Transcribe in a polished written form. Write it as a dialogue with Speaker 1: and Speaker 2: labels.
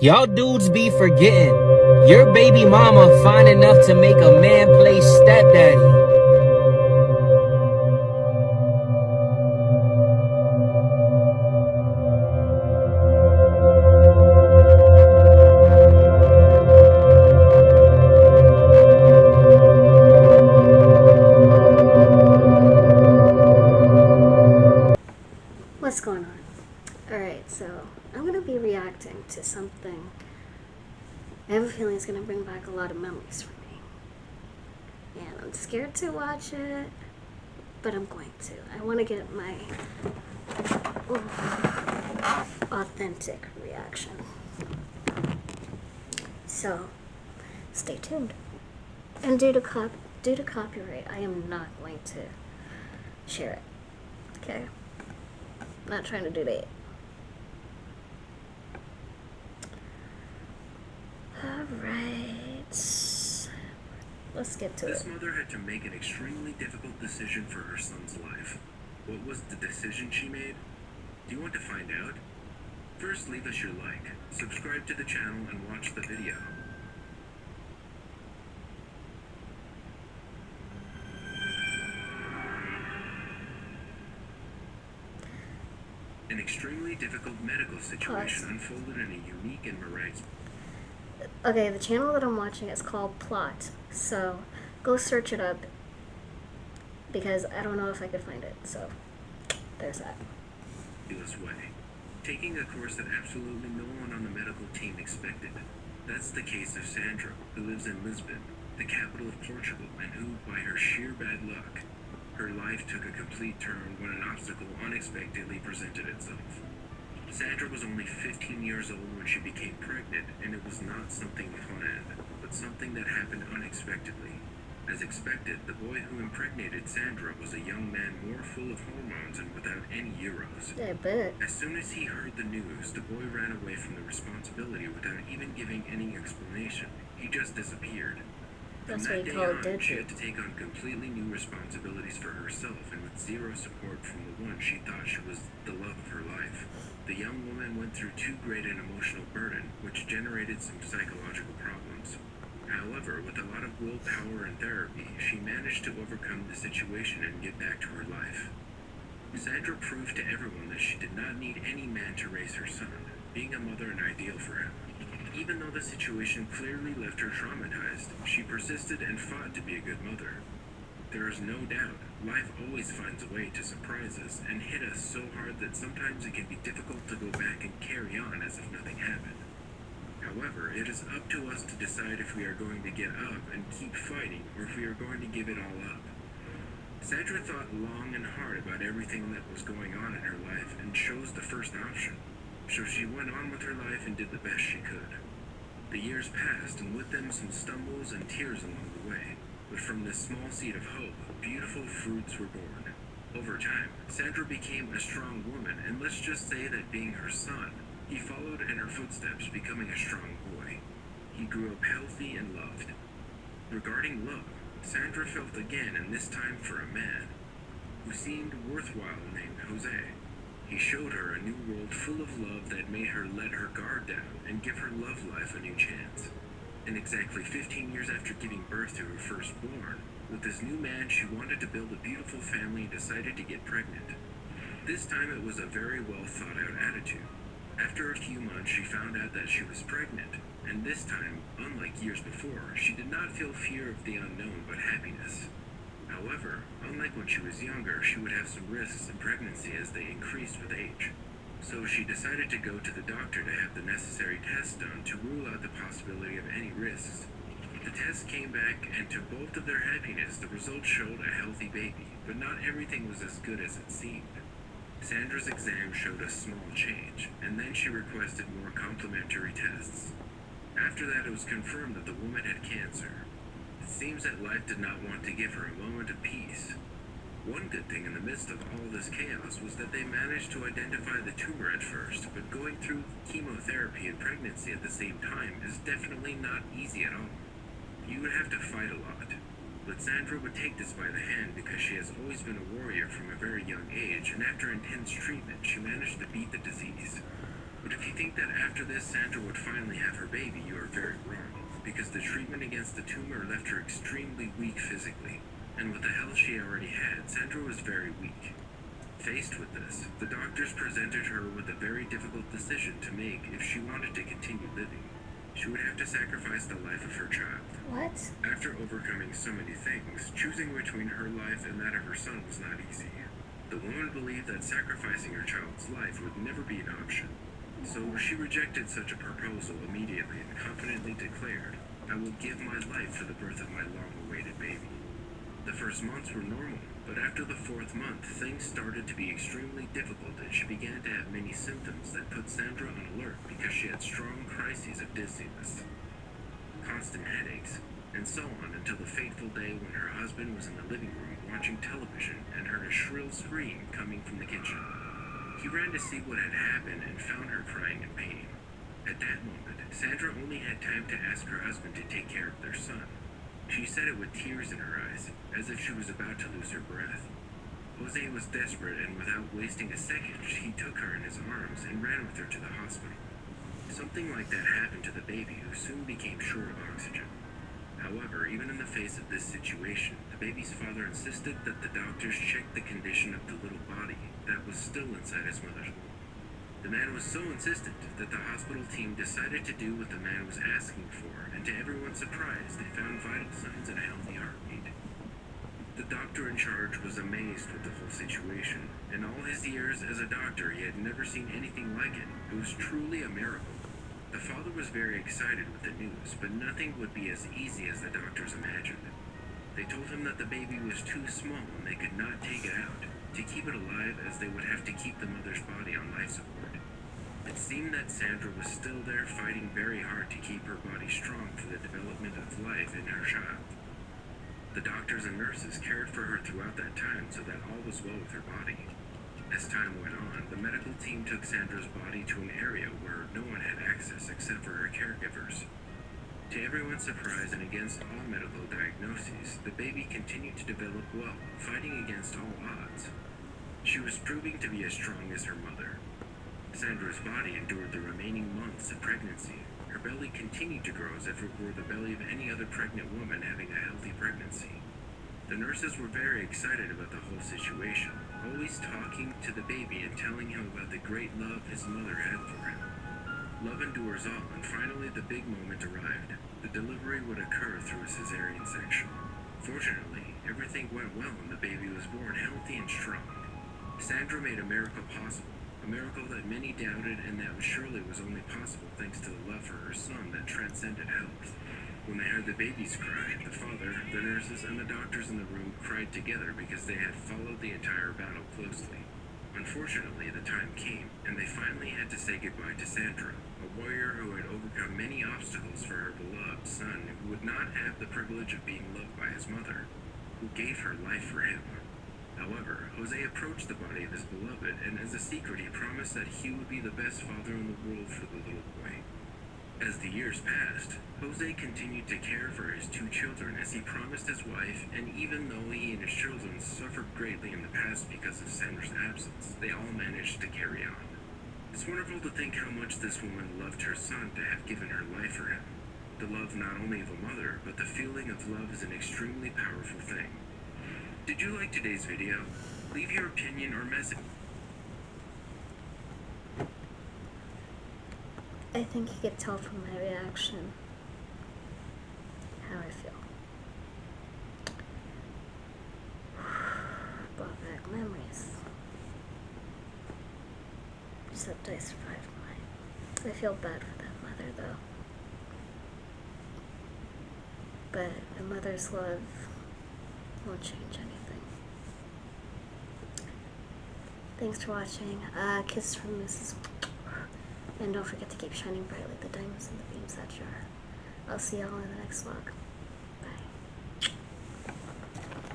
Speaker 1: Y'all dudes be forgetting. Your baby mama fine enough to make a man play stepdaddy.
Speaker 2: What's going on? Alright, so I'm going to be reacting to something I have a feeling it's going to bring back a lot of memories for me. And I'm scared to watch it, but I'm going to. I want to get my authentic reaction. So, stay tuned. And due to copyright, I am not going to share it. Okay? Not trying to do that. Alright. Let's get to it.
Speaker 3: This mother had to make an extremely difficult decision for her son's life. What was the decision she made? Do you want to find out? First, leave us your like, subscribe to the channel, and watch the video. An extremely difficult medical situation unfolded in a unique and miraculous...
Speaker 2: Okay, the channel that I'm watching is called Plot, so go search it up, because I don't know if I could find it, so there's that.
Speaker 3: ...way, taking a course that absolutely no one on the medical team expected. That's the case of Sandra, who lives in Lisbon, the capital of Portugal, and who, by her sheer bad luck, her life took a complete turn when an obstacle unexpectedly presented itself. Sandra was only 15 years old when she became pregnant, and it was not something planned, but something that happened unexpectedly. As expected, the boy who impregnated Sandra was a young man more full of hormones and without any euros.
Speaker 2: I bet.
Speaker 3: As soon as he heard the news, the boy ran away from the responsibility without even giving any explanation. He just disappeared.
Speaker 2: That's
Speaker 3: From
Speaker 2: what
Speaker 3: that
Speaker 2: he
Speaker 3: day
Speaker 2: called
Speaker 3: on, she
Speaker 2: digit.
Speaker 3: had to take on completely new responsibilities for herself, and with zero support from the one she thought she was the love of her life. The young woman went through too great an emotional burden, which generated some psychological problems. However, with a lot of willpower and therapy, she managed to overcome the situation and get back to her life. Sandra proved to everyone that she did not need any man to raise her son, being a mother an ideal for him. Even though the situation clearly left her traumatized, she persisted and fought to be a good mother. There is no doubt, life always finds a way to surprise us and hit us so hard that sometimes it can be difficult to go back and carry on as if nothing happened. However, it is up to us to decide if we are going to get up and keep fighting or if we are going to give it all up. Sandra thought long and hard about everything that was going on in her life and chose the first option. So she went on with her life and did the best she could. The years passed, and with them some stumbles and tears along the way. But from this small seed of hope, beautiful fruits were born. Over time, Sandra became a strong woman, and let's just say that being her son, he followed in her footsteps, becoming a strong boy. He grew up healthy and loved. Regarding love, Sandra felt again, and this time for a man, who seemed worthwhile, named Jose. He showed her a new world full of love that made her let her guard down and give her love life a new chance. And exactly 15 years after giving birth to her firstborn, with this new man she wanted to build a beautiful family and decided to get pregnant. This time it was a very well thought out attitude. After a few months she found out that she was pregnant, and this time, unlike years before, she did not feel fear of the unknown but happiness. However, unlike when she was younger, she would have some risks in pregnancy as they increased with age. So she decided to go to the doctor to have the necessary tests done to rule out the possibility of any risks. The tests came back, and to both of their happiness, the results showed a healthy baby, but not everything was as good as it seemed. Sandra's exam showed a small change, and then she requested more complementary tests. After that, it was confirmed that the woman had cancer. It seems that life did not want to give her a moment of peace. One good thing in the midst of all this chaos was that they managed to identify the tumor at first, but going through chemotherapy and pregnancy at the same time is definitely not easy at all. You would have to fight a lot. But Sandra would take this by the hand because she has always been a warrior from a very young age, and after intense treatment, she managed to beat the disease. But if you think that after this Sandra would finally have her baby, you are very wrong, because the treatment against the tumor left her extremely weak physically, and with the health she already had, Sandra was very weak. Faced with this, the doctors presented her with a very difficult decision to make if she wanted to continue living. She would have to sacrifice the life of her child.
Speaker 2: What?
Speaker 3: After overcoming so many things, choosing between her life and that of her son was not easy. The woman believed that sacrificing her child's life would never be an option. So she rejected such a proposal immediately and confidently declared, "I will give my life for the birth of my long-awaited baby." The first months were normal, but after the fourth month, things started to be extremely difficult and she began to have many symptoms that put Sandra on alert because she had strong crises of dizziness, constant headaches, and so on until the fateful day when her husband was in the living room watching television and heard a shrill scream coming from the kitchen. He ran to see what had happened and found her crying in pain. At that moment, Sandra only had time to ask her husband to take care of their son. She said it with tears in her eyes, as if she was about to lose her breath. Jose was desperate, and without wasting a second, he took her in his arms and ran with her to the hospital. Something like that happened to the baby, who soon became short of oxygen. However, even in the face of this situation, the baby's father insisted that the doctors check the condition of the little body that was still inside his mother's womb. The man was so insistent that the hospital team decided to do what the man was asking for, and to everyone's surprise, they found vital signs and a healthy heartbeat. The doctor in charge was amazed with the whole situation. In all his years as a doctor, he had never seen anything like it. It was truly a miracle. The father was very excited with the news, but nothing would be as easy as the doctors imagined. They told him that the baby was too small and they could not take it out, to keep it alive as they would have to keep the mother's body on life support. It seemed that Sandra was still there fighting very hard to keep her body strong for the development of life in her child. The doctors and nurses cared for her throughout that time so that all was well with her body. As time went on, the medical team took Sandra's body to an area where no one had access except for her caregivers. To everyone's surprise and against all medical diagnoses, the baby continued to develop well, fighting against all odds. She was proving to be as strong as her mother. Sandra's body endured the remaining months of pregnancy. Her belly continued to grow as if it were the belly of any other pregnant woman having a healthy pregnancy. The nurses were very excited about the whole situation, always talking to the baby and telling him about the great love his mother had for him. Love endures all, and finally the big moment arrived. The delivery would occur through a cesarean section. Fortunately, everything went well and the baby was born healthy and strong. Sandra made a miracle possible, a miracle that many doubted and that surely was only possible thanks to the love for her son that transcended health. When they heard the babies cry, the father, the nurses, and the doctors in the room cried together because they had followed the entire battle closely. Unfortunately, the time came, and they finally had to say goodbye to Sandra, a warrior who had overcome many obstacles for her beloved son who would not have the privilege of being loved by his mother, who gave her life for him. However, Jose approached the body of his beloved, and as a secret he promised that he would be the best father in the world for the little boy. As the years passed, Jose continued to care for his two children as he promised his wife, and even though he and his children suffered greatly in the past because of Sandra's absence, they all managed to carry on. It's wonderful to think how much this woman loved her son to have given her life for him. The love not only of a mother, but the feeling of love is an extremely powerful thing. Did you like today's video? Leave your opinion or message.
Speaker 2: I think you could tell from my reaction how I feel. Brought back memories. Except I survived mine. I feel bad for that mother though. But a mother's love won't change anything. Thanks for watching. Kisses from Mrs. And don't forget to keep shining bright like the diamonds in the beams that you are. I'll see y'all in the next vlog.